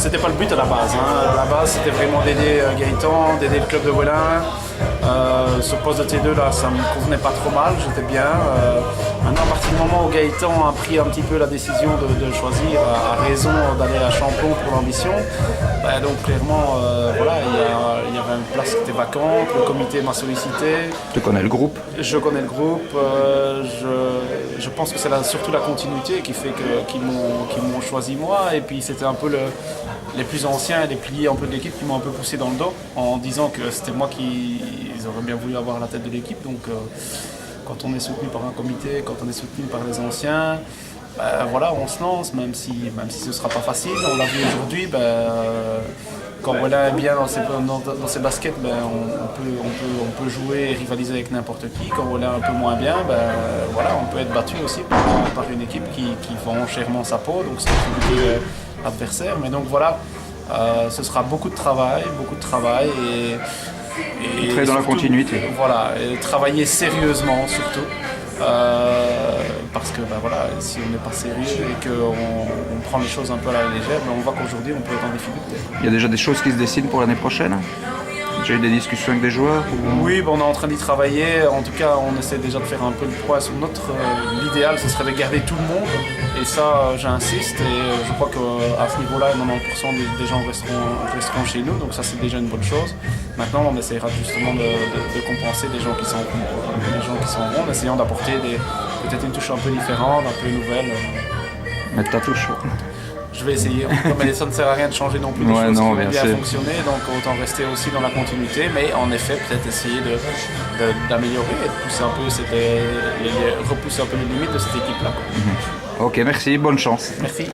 c'était pas le but à la base. À la base, c'était vraiment d'aider Gaëtan, d'aider le club de Wellin. Ce poste de T2 là, ça me convenait pas trop mal, j'étais bien. Maintenant, à partir du moment où Gaëtan a pris un petit peu la décision de choisir à raison d'aller à Champlon pour l'ambition, donc clairement, voilà, il y avait une place qui était vacante, le comité m'a sollicité. Tu connais le groupe? Je connais le groupe, je pense que c'est surtout la continuité qui fait qu'ils m'ont choisi moi, et puis c'était un peu les plus anciens et les piliers un peu de l'équipe qui m'ont un peu poussé dans le dos en disant que c'était moi qui ils auraient bien voulu avoir la tête de l'équipe. Donc quand on est soutenu par un comité, quand on est soutenu par les anciens, voilà, on se lance, même si ce ne sera pas facile. On l'a vu aujourd'hui, quand Wellin est bien dans ses baskets, on peut jouer et rivaliser avec n'importe qui. Quand Wellin est un peu moins bien, voilà, on peut être battu aussi par une équipe qui vend chèrement sa peau, donc c'est un adversaire. Mais donc voilà, ce sera beaucoup de travail et très dans surtout, la continuité. Voilà, et travailler sérieusement surtout. Parce que voilà, si on n'est pas sérieux et qu'on prend les choses un peu à la légère, on voit qu'aujourd'hui on peut être en difficulté. Il y a déjà des choses qui se dessinent pour l'année prochaine? J'ai eu des discussions avec des joueurs ou... Oui, on est en train d'y travailler. En tout cas, on essaie déjà de faire un peu le poids sur l'idéal, ce serait de garder tout le monde. Et ça, j'insiste. Et je crois qu'à ce niveau-là, 90% des gens resteront chez nous. Donc ça, c'est déjà une bonne chose. Maintenant, on essaiera justement de compenser les gens qui sont bons, en essayant d'apporter peut-être une touche un peu différente, un peu nouvelle. Mettre ta touche. Je vais essayer, mais ça ne sert à rien de changer non plus des choses qui vont bien fonctionner, donc autant rester aussi dans la continuité, mais en effet peut-être essayer d'améliorer et de repousser un peu les limites de cette équipe-là. Ok, merci, bonne chance. Merci.